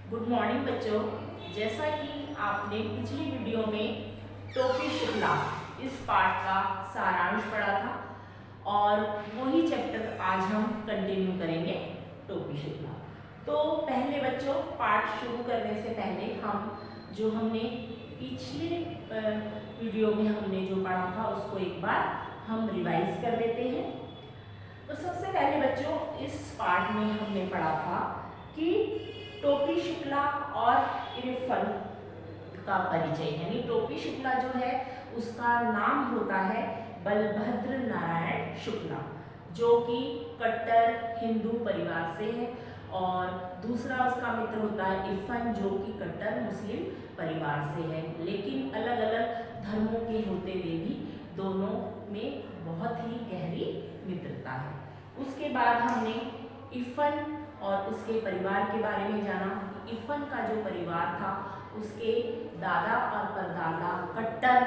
Good morning बच्चों। जैसा कि आपने पिछली वीडियो में टोपी शुक्ला इस पाठ का सारांश पढ़ा था और वही चैप्टर आज हम कंटिन्यू करेंगे टोपी शुक्ला। तो पहले बच्चों, पाठ शुरू करने से पहले हमने पिछले वीडियो में हमने जो पढ़ा था उसको एक बार हम रिवाइज कर लेते हैं। तो सबसे पहले बच्चों, इस पाठ में हमने पढ़ा था कि टोपी शुक्ला और इरफन का परिचय, यानी टोपी शुक्ला जो है उसका नाम होता है बलभद्र नारायण शुक्ला, जो कि कट्टर हिंदू परिवार से है, और दूसरा उसका मित्र होता है इरफन, जो कि कट्टर मुस्लिम परिवार से है। लेकिन अलग अलग धर्मों के होते हुए भी दोनों में बहुत ही गहरी मित्रता है। उसके बाद हमने इरफन और उसके परिवार के बारे में जाना। इरफन का जो परिवार था उसके दादा और परदादा कट्टर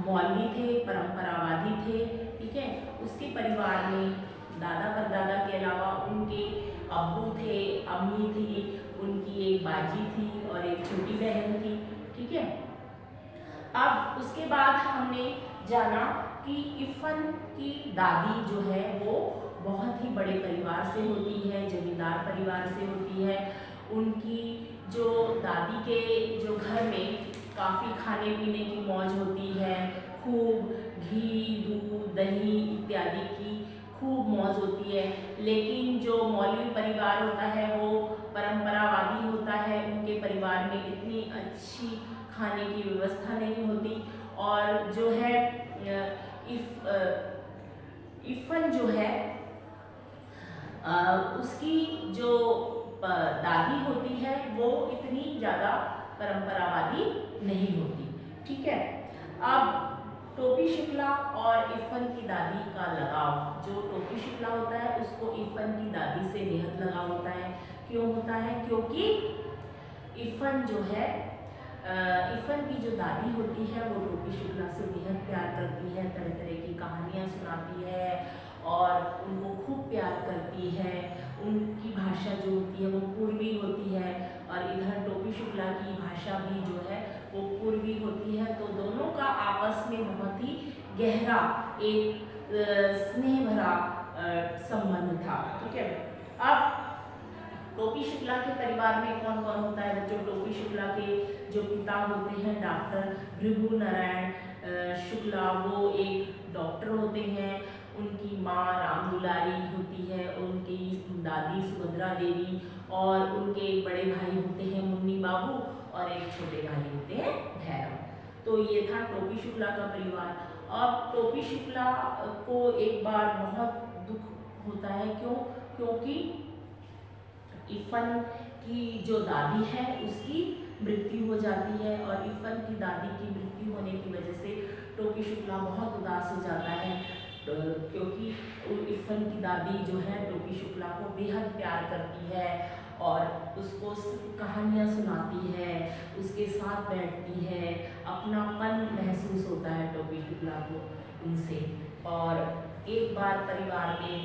मौलवी थे, परंपरावादी थे, ठीक है। उसके परिवार में दादा परदादा के अलावा उनके अब्बू थे, अम्मी थी, उनकी एक बाजी थी और एक छोटी बहन थी, ठीक है। अब उसके बाद हमने जाना कि इरफन की दादी जो है वो बहुत ही बड़े परिवार से होती है, जमींदार परिवार से होती है। उनकी जो दादी के जो घर में काफ़ी खाने पीने की मौज होती है, खूब घी, दूध, दही इत्यादि की खूब मौज होती है। लेकिन जो मौलवी परिवार होता है वो परंपरावादी होता है, उनके परिवार में इतनी अच्छी खाने की व्यवस्था नहीं होती। और जो है इरफन जो है उसकी जो दादी होती है वो इतनी ज़्यादा परंपरावादी नहीं होती, ठीक है। अब टोपी शुक्ला और इरफन की दादी का लगाव, जो टोपी शुक्ला होता है उसको इरफन की दादी से बेहद लगाव होता है। क्यों होता है? क्योंकि इरफन जो है इरफन की जो दादी होती है वो टोपी शुक्ला से बेहद प्यार करती है, तरह तरह की कहानियाँ सुनाती है और उनको खूब प्यार करती है। उनकी भाषा जो होती है वो पूर्वी होती है और इधर टोपी शुक्ला की भाषा भी जो है वो पूर्वी होती है। तो दोनों का आपस में बहुत ही गहरा एक स्नेह भरा संबंध था, ठीक है। अब टोपी शुक्ला के परिवार में कौन कौन होता है बच्चों? टोपी शुक्ला के जो पिता होते हैं डॉक्टर भृगु नारायण शुक्ला, वो एक डॉक्टर होते हैं। उनकी माँ राम दुलारी होती है, उनकी दादी सुभद्रा देवी, और उनके एक बड़े भाई होते हैं मुन्नी बाबू और एक छोटे भाई होते हैं भैरव। तो ये था टोपी शुक्ला का परिवार। अब टोपी शुक्ला को एक बार बहुत दुख होता है। क्यों? क्योंकि इरफन की जो दादी है उसकी मृत्यु हो जाती है और इरफन की दादी की मृत्यु होने की वजह से टोपी शुक्ला बहुत उदास हो जाता है, क्योंकि इरफन की दादी जो है टोपी शुक्ला को बेहद प्यार करती है और उसको कहानियाँ सुनाती है, उसके साथ बैठती है, अपनापन महसूस होता है टोपी शुक्ला को उनसे। और एक बार परिवार में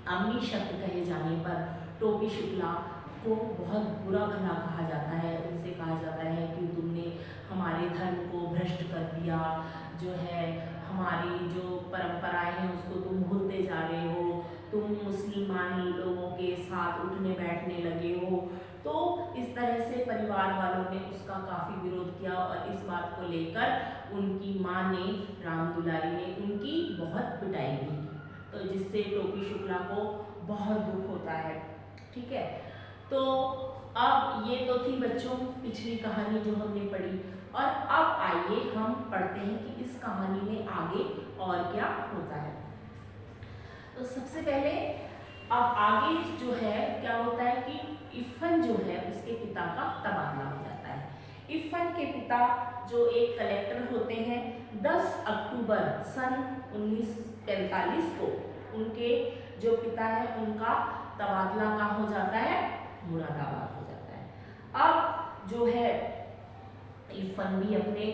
अम्मी शब्द कहे जाने पर टोपी शुक्ला को बहुत बुरा भला कहा जाता है। उनसे कहा जाता है कि तुमने हमारे धर्म को भ्रष्ट कर दिया, जो है हमारी जो परंपराएं हैं उसको तुम भूलते जा रहे हो, तुम मुसलमान लोगों के साथ उठने बैठने लगे हो। तो इस तरह से परिवार वालों ने उसका काफ़ी विरोध किया और इस बात को लेकर उनकी माँ ने, राम दुलारी ने, उनकी बहुत पिटाई भी की। तो जिससे टोपी शुक्ला को बहुत दुख होता है, ठीक है। तो अब ये तो थी बच्चों पिछली कहानी जो हमने पढ़ी, और अब आइए हम पढ़ते हैं कि इस कहानी में आगे और क्या होता है। तो सबसे पहले अब आगे जो है क्या होता है कि इरफन जो है उसके पिता का तबादला हो जाता है। इरफन के पिता जो एक कलेक्टर होते हैं, 10 अक्टूबर सन 1945 को उनके जो पिता है उनका तबादला कहाँ हो जाता है? मुरादाबाद हो जाता है। अब जो है इरफन भी अपने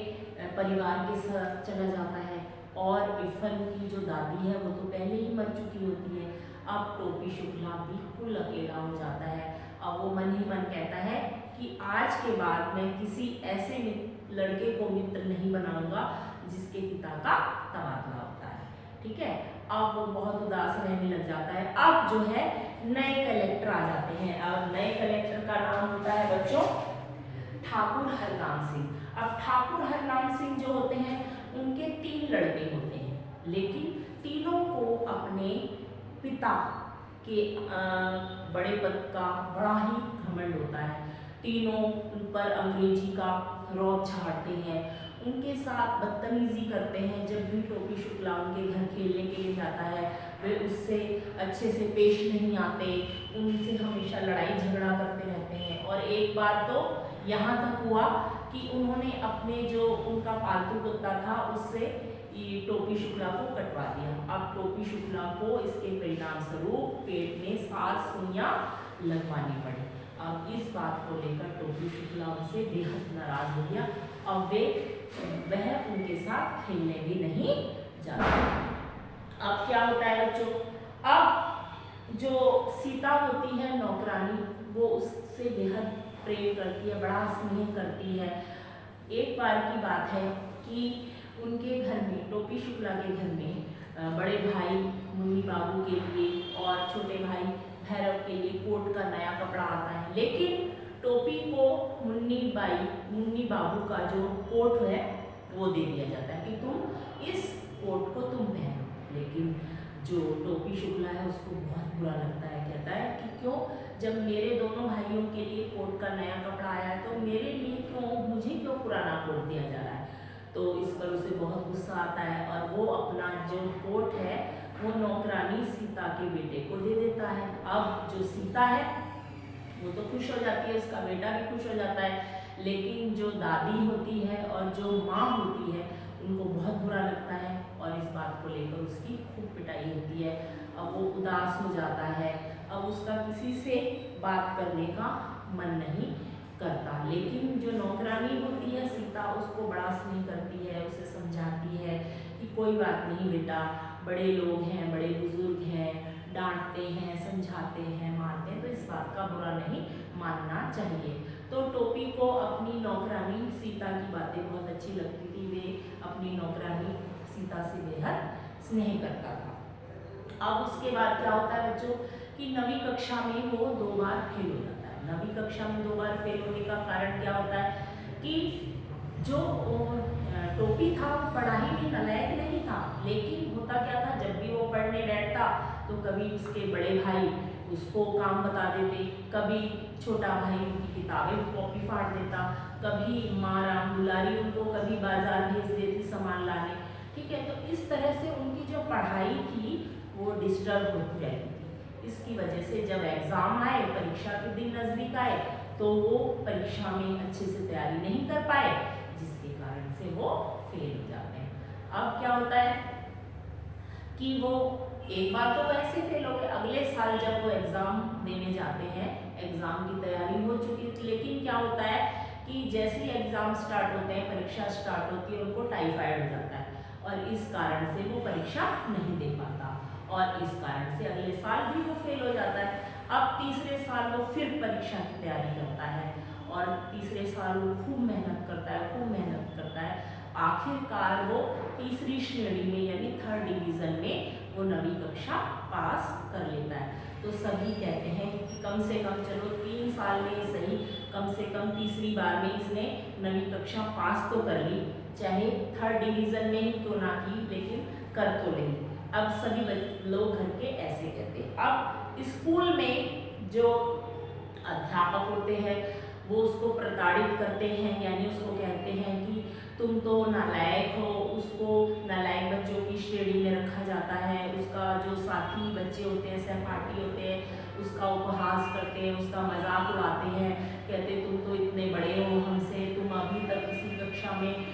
परिवार के साथ चला जाता है और इरफन की जो दादी है वो तो पहले ही मर चुकी होती है। अब टोपी शुक्ला बिल्कुल अकेला हो जाता है। अब वो मन ही मन कहता है कि आज के बाद मैं किसी ऐसे लड़के को मित्र नहीं बनाऊंगा जिसके पिता का तबादला होता है। ठीक है, अब वो बहुत उदास रहने लग जाता है। अब जो है नए कलेक्टर आ जाते हैं। अब नए कलेक्टर का नाम होता है बच्चों ठाकुर हरनाम सिंह। अब ठाकुर हरनाम सिंह जो होते हैं उनके 3 लड़के होते हैं, लेकिन तीनों को अपने पिता के बड़े पद का बड़ा ही घमंड होता है। तीनों उन पर अंग्रेजी का रौब झाड़ते हैं, उनके साथ बदतमीजी करते हैं। जब भी टोपी शुक्ला उनके घर खेलने के लिए जाता है वे उससे अच्छे से पेश नहीं आते, उनसे हमेशा लड़ाई झगड़ा करते रहते हैं। और एक बार तो यहाँ तक हुआ कि उन्होंने अपने जो उनका पालतू कुत्ता था उससे ये टोपी शुक्ला को कटवा दिया। अब टोपी शुक्ला को इसके परिणाम स्वरूप पेट में 7 सुइयां लगवानी पड़ी। अब इस बात को लेकर टोपी शुक्ला उनसे बेहद नाराज हो गया। अब वह उनके साथ खेलने भी नहीं जाता। अब क्या होता है बच्चों, अब जो सीता होती है नौकरानी, वो उससे बेहद प्रेम करती है, बड़ा स्नेह करती है। एक बार की बात है कि उनके घर में, टोपी शुक्ला के घर में बड़े भाई मुन्नी बाबू के लिए और छोटे भाई भैरव के लिए कोट का नया कपड़ा आता है। लेकिन टोपी को मुन्नी बाबू का जो कोट है वो दे दिया जाता है कि तुम इस कोट को तुम पहनो। लेकिन जो टोपी शुक्ला है उसको बहुत बुरा लगता है, कहता है कि क्यों, जब मेरे दोनों भाइयों के लिए कोट का नया कपड़ा आया है तो मेरे लिए क्यों, मुझे क्यों पुराना कोट दिया जा रहा है। तो इस पर उसे बहुत गुस्सा आता है और वो अपना जो कोट है वो नौकरानी सीता के बेटे को दे देता है। अब जो सीता है वो तो खुश हो जाती है, उसका बेटा भी खुश हो जाता है, लेकिन जो दादी होती है और जो माँ होती है उनको बहुत बुरा लगता है और इस बात को लेकर उसकी खूब पिटाई होती है। अब वो उदास हो जाता है, अब उसका किसी से बात करने का मन नहीं करता। लेकिन जो नौकरानी होती है सीता उसको बड़ा स्नेह करती है, उसे समझाती है कि कोई बात नहीं बेटा, बड़े लोग हैं, बड़े बुजुर्ग हैं, डांटते हैं, समझाते हैं, मारते हैं, तो इस बात का बुरा नहीं मानना चाहिए। तो टोपी को अपनी नौकरानी सीता की बातें बहुत अच्छी लगती थी, वे अपनी नौकरानी सीता से बेहद स्नेह करता था। अब उसके बाद क्या होता है बच्चों कि 9वीं कक्षा में वो 2 बार फेल हो जाता है। 9वीं कक्षा में 2 बार फेल होने का कारण क्या होता है कि जो टोपी था पढ़ाई में नालायक नहीं था, लेकिन होता क्या था, जब भी वो पढ़ने बैठता तो कभी उसके बड़े भाई उसको काम बता देते, कभी छोटा भाई उनकी किताबें कॉपी फाड़ देता, कभी माँ राम दुलारी उनको कभी बाजार भेज देती सामान लाने। ठीक है, तो इस तरह से उनकी जो पढ़ाई थी वो डिस्टर्ब होती रहती थी। इसकी वजह से जब एग्ज़ाम आए, परीक्षा के दिन नज़दीक आए, तो वो परीक्षा में अच्छे से तैयारी नहीं कर पाए, जिसके कारण से वो फेल हो जाते हैं। अब क्या होता है कि वो एक बार तो वैसे फेल हो गए, अगले साल जब वो एग्ज़ाम देने जाते हैं, एग्ज़ाम की तैयारी हो चुकी थी, लेकिन क्या होता है कि जैसे ही एग्ज़ाम स्टार्ट होते हैं, परीक्षा स्टार्ट होती है, उनको टाइफाइड हो जाता है और इस कारण से वो परीक्षा नहीं दे पाता और इस कारण से अगले साल भी वो फेल हो जाता है। अब तीसरे साल वो फिर परीक्षा की तैयारी करता है और तीसरे साल वो खूब मेहनत करता है। आखिरकार वो तीसरी श्रेणी में यानी 3rd डिवीज़न में वो 9वीं कक्षा पास कर लेता है। तो सभी कहते हैं कि कम से कम चलो 3 साल में सही, कम से कम तीसरी बार में इसने 9वीं कक्षा पास तो कर ली, चाहे 3rd डिवीज़न में ही क्यों ना की, लेकिन कर तो ली। अब सभी लोग घर के ऐसे कहते हैं। अब स्कूल में जो अध्यापक होते हैं वो उसको प्रताड़ित करते हैं, यानी उसको कहते हैं कि तुम तो नालायक हो, उसको नालायक बच्चों की श्रेणी में रखा जाता है, उसका जो साथी बच्चे होते हैं, सहपाठी होते हैं, उसका उपहास करते हैं, उसका मजाक उड़ाते हैं, कहते तुम तो इतने बड़े हो हमसे, तुम अभी तक इसी कक्षा में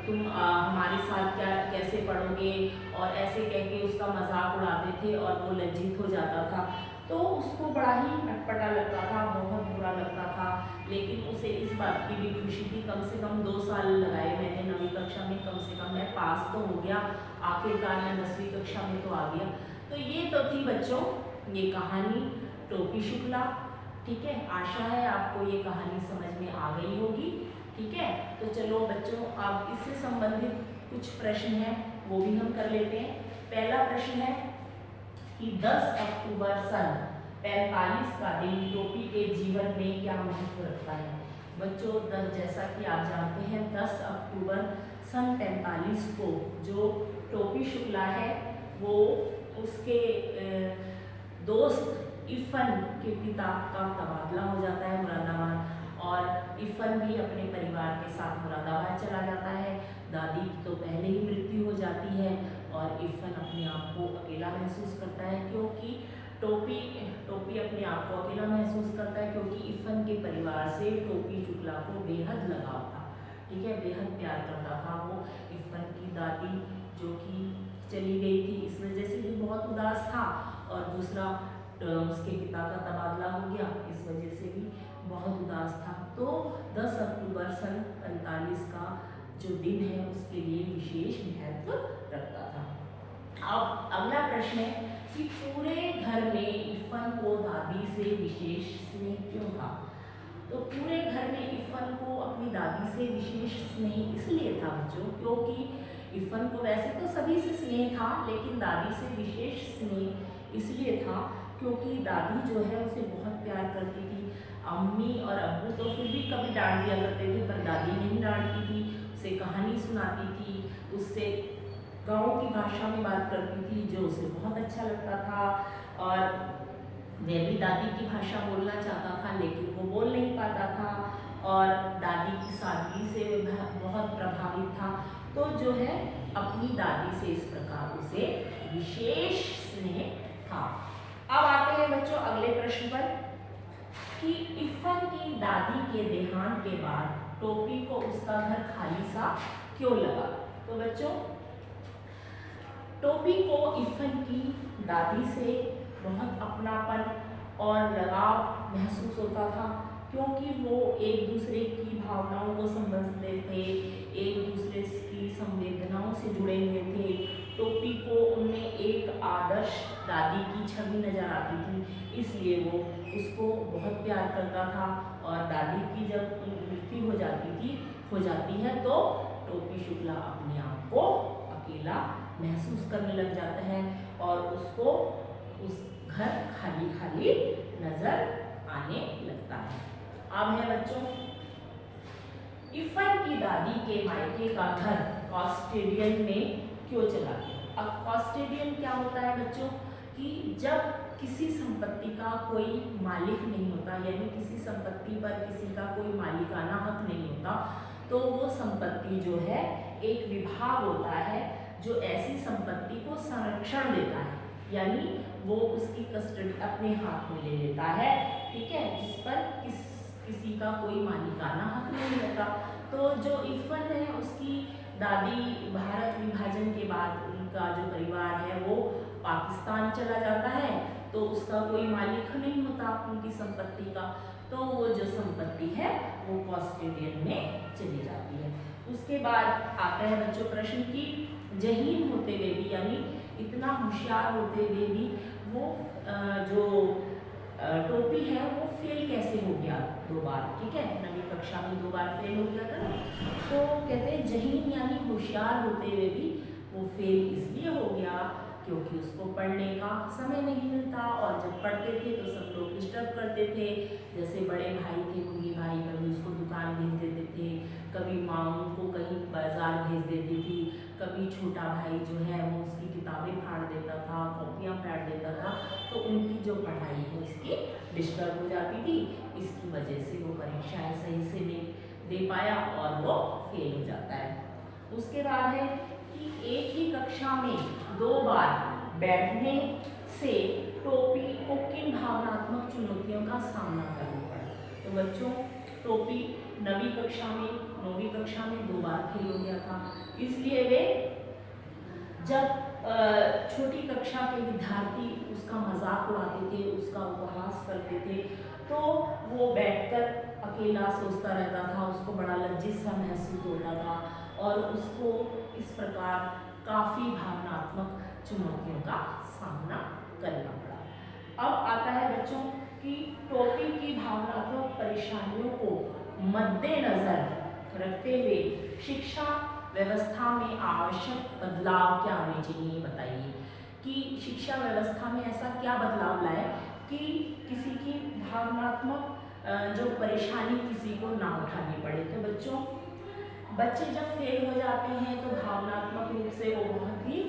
तुम हमारे साथ क्या कैसे पढ़ोगे, और ऐसे कह के उसका मजाक उड़ाते थे और वो लज्जित हो जाता था। तो उसको बड़ा ही अटपटा लगता था, बहुत बुरा लगता था, लेकिन उसे इस बात की भी खुशी थी, कम से कम 2 साल लगाए मैंने 9वीं कक्षा में, कम से कम मैं पास तो हो गया, आखिरकार मैं 10वीं कक्षा में तो आ गया। तो ये तो थी बच्चों ये कहानी टोपी शुक्ला ठीक है, आशा है आपको ये कहानी समझ में आ गई होगी। ठीक है, तो चलो बच्चों, अब इससे संबंधित कुछ प्रश्न हैं वो भी हम कर लेते हैं। पहला प्रश्न है कि 10 अक्टूबर सन 45 का दिन टोपी के जीवन में क्या महत्व रखता है। बच्चों, जैसा कि आप जानते हैं 10 अक्टूबर सन 45 को जो टोपी शुक्ला है वो उसके दोस्त इफ़न के पिता का तबादला हो जाता है मुरादाबाद, और इफ़न भी अपने परिवार के साथ मुरादाबाद चला जाता है। दादी की तो पहले ही मृत्यु हो जाती है और इफ़न अपने आप को अकेला महसूस करता है, क्योंकि टोपी अपने आप को अकेला महसूस करता है क्योंकि इफ़न के परिवार से टोपी शुक्ला को बेहद लगाव था। ठीक है, बेहद प्यार करता था वो। इफ़न की दादी जो कि चली गई थी इस वजह से भी बहुत उदास था, और दूसरा उसके पिता का तबादला हो गया इस वजह से भी बहुत उदास था। तो 10 अक्टूबर सन 45 का जो दिन है उसके लिए विशेष महत्व रखता था। अब अगला प्रश्न है कि पूरे घर में इफ़न को दादी से विशेष स्नेह क्यों था। तो पूरे घर में इफ़न को अपनी दादी से विशेष स्नेह इसलिए था बच्चों, क्योंकि इफ़न को वैसे तो सभी से स्नेह था, लेकिन दादी से विशेष स्नेह इसलिए था क्योंकि दादी जो है उसे बहुत प्यार करती थी। अम्मी और अब्बू तो फिर भी कभी डांट दिया करते थे, पर दादी नहीं डांटती थी, उसे कहानी सुनाती थी, उससे गाँव की भाषा में बात करती थी जो उसे बहुत अच्छा लगता था, और वह भी दादी की भाषा बोलना चाहता था लेकिन वो बोल नहीं पाता था, और दादी की सादगी से बहुत प्रभावित था। तो जो है अपनी दादी से इस प्रकार उसे विशेष स्नेह था। अब आते हैं बच्चों अगले प्रश्न पर कि इफ़न की दादी के देहांत के बाद टोपी को उसका घर खाली सा क्यों लगा। तो बच्चों, टोपी को इफ़न की दादी से बहुत अपनापन और लगाव महसूस होता था, क्योंकि वो एक दूसरे की भावनाओं को समझते थे, एक दूसरे की संवेदनाओं से जुड़े हुए थे। टोपी को उनमें एक आदर्श दादी की छवि नजर आती थी, इसलिए वो उसको बहुत प्यार करता था, और दादी की जब मृत्यु हो जाती है तो टोपी शुक्ला अपने आप को अकेला महसूस करने लग जाता है और उसको उस घर खाली खाली नजर आने लगता है। अब है बच्चों, इफ़न की दादी के मायके का घर कॉस्टेडियन में क्यों चला गया। अब कॉस्टेडियन क्या होता है बच्चों, कि जब किसी संपत्ति का कोई मालिक नहीं होता, यानी किसी संपत्ति पर किसी का कोई मालिकाना हक नहीं होता, तो वो संपत्ति जो है एक विभाग होता है जो ऐसी संपत्ति को संरक्षण देता है, यानी वो उसकी कस्टडी अपने हाथ में ले लेता है। ठीक है, जिस पर किसी का कोई मालिकाना हक नहीं होता। तो जो इफ़न है उसकी दादी भारत विभाजन के बाद उनका जो परिवार है वो पाकिस्तान चला जाता है, तो उसका कोई मालिक नहीं होता उनकी संपत्ति का, तो वो जो संपत्ति है वो कॉस्टेडियन में चली जाती है। उसके बाद आता है बच्चों प्रश्न की जहीन होते हुए भी, यानी इतना होशियार होते हुए भी वो जो टोपी है वो फेल कैसे हो गया 2 बार। ठीक है, 9वीं कक्षा में 2 बार फेल हो गया था ना, तो कहते हैं जहीन यानी होशियार होते हुए भी वो फेल इसलिए हो गया क्योंकि उसको पढ़ने का समय नहीं मिलता, और जब पढ़ते थे तो सब लोग डिस्टर्ब करते थे। जैसे बड़े भाई थे मुन्नी भाई, कभी उसको दुकान भेज देते थे, कभी माँ उनको कहीं बाजार भेज देती थी, कभी छोटा भाई जो है वो उसकी किताबें फाड़ देता था, कॉपियाँ फाड़ देता था, तो उनकी जो पढ़ाई है उसकी डिस्टर्ब हो जाती थी। इसकी वजह से वो परीक्षाएं सही से नहीं दे पाया और वो फेल हो जाता है। उसके बाद है कि एक ही कक्षा में 2 बार बैठने से टोपी को किन भावनात्मक चुनौतियों का सामना करना पड़ा। तो बच्चों, टोपी 9वीं कक्षा में 9वीं कक्षा में 2 बार फेल हो गया था, इसलिए वे जब छोटी कक्षा के विद्यार्थी उसका मजाक उड़ाते थे, उसका उपहास करते थे, तो वो बैठकर अकेला सोचता रहता था, उसको बड़ा लज्जित सा महसूस होता था और उसको इस प्रकार काफ़ी भावनात्मक चुनौतियों का सामना करना पड़ा। अब आता है बच्चों कि टोपी की भावनात्मक परेशानियों को मद्देनजर रखते हुए शिक्षा व्यवस्था में आवश्यक बदलाव क्या होने चाहिए, बताइए कि शिक्षा व्यवस्था में ऐसा क्या बदलाव लाए कि किसी की भावनात्मक जो परेशानी किसी को ना उठानी पड़े। तो बच्चे जब फेल हो जाते हैं तो भावनात्मक रूप से वो बहुत ही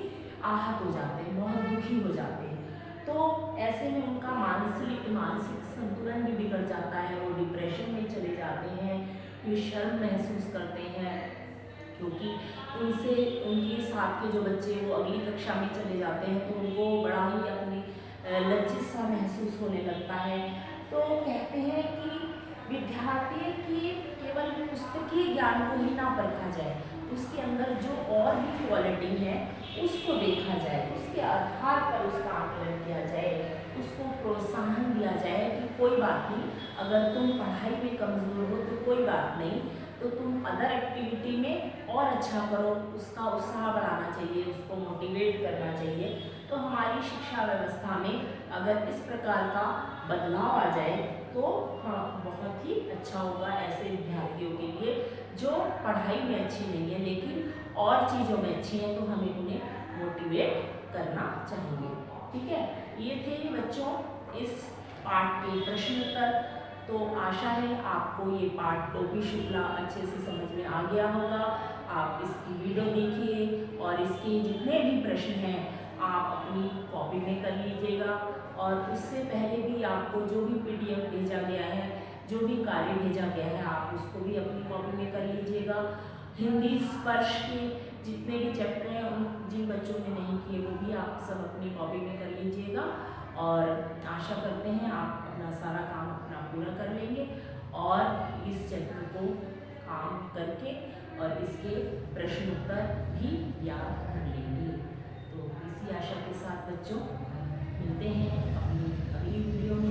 आहत हो जाते हैं, बहुत दुखी हो जाते हैं। तो ऐसे में उनका मानसिक संतुलन भी बिगड़ जाता है, वो डिप्रेशन में चले जाते हैं, ये शर्म महसूस करते हैं क्योंकि उनके साथ के जो बच्चे वो अगली कक्षा में चले जाते हैं तो उनको बड़ा ही अपनी लज्जित सा महसूस होने लगता है। तो कहते हैं कि विद्यार्थी की केवल पुस्तकीय ज्ञान को ही ना परखा जाए, उसके अंदर जो और भी क्वालिटी है उसको देखा जाए, उसके आधार पर उसका आकलन किया जाए, उसको प्रोत्साहन दिया जाए कि कोई बात नहीं, अगर तुम पढ़ाई में कमज़ोर हो तो कोई बात नहीं, तो तुम अदर एक्टिविटी में और अच्छा करो, उसका उत्साह बढ़ाना चाहिए, उसको मोटिवेट करना चाहिए। तो हमारी शिक्षा व्यवस्था में अगर इस प्रकार का बदलाव आ जाए तो हाँ बहुत ही अच्छा होगा ऐसे विद्यार्थियों के लिए जो पढ़ाई में अच्छी नहीं है लेकिन और चीज़ों में अच्छी हैं, तो हमें उन्हें मोटिवेट करना चाहिए। ठीक है, ये थे बच्चों इस पाठ के प्रश्न उत्तर। तो आशा है आपको ये पाठ टोपी शुक्ला अच्छे से समझ में आ गया होगा। आप इसकी वीडियो देखिए और इसके जितने भी प्रश्न हैं आप अपनी कॉपी में कर लीजिएगा, और उससे पहले भी आपको जो भी PDF भेजा गया है, जो भी कार्य भेजा गया है, आप उसको भी अपनी कॉपी में कर लीजिएगा। हिंदी स्पर्श के जितने भी चैप्टर हैं उन जिन बच्चों ने नहीं किए वो भी आप सब अपनी कॉपी में कर लीजिएगा, और आशा करते हैं आप अपना सारा काम अपना पूरा कर लेंगे और इस चैप्टर को काम करके और इसके प्रश्न उत्तर भी याद कर लेंगे। तो इसी आशा के साथ बच्चों मिलते हैं अपनी अगली वीडियो में।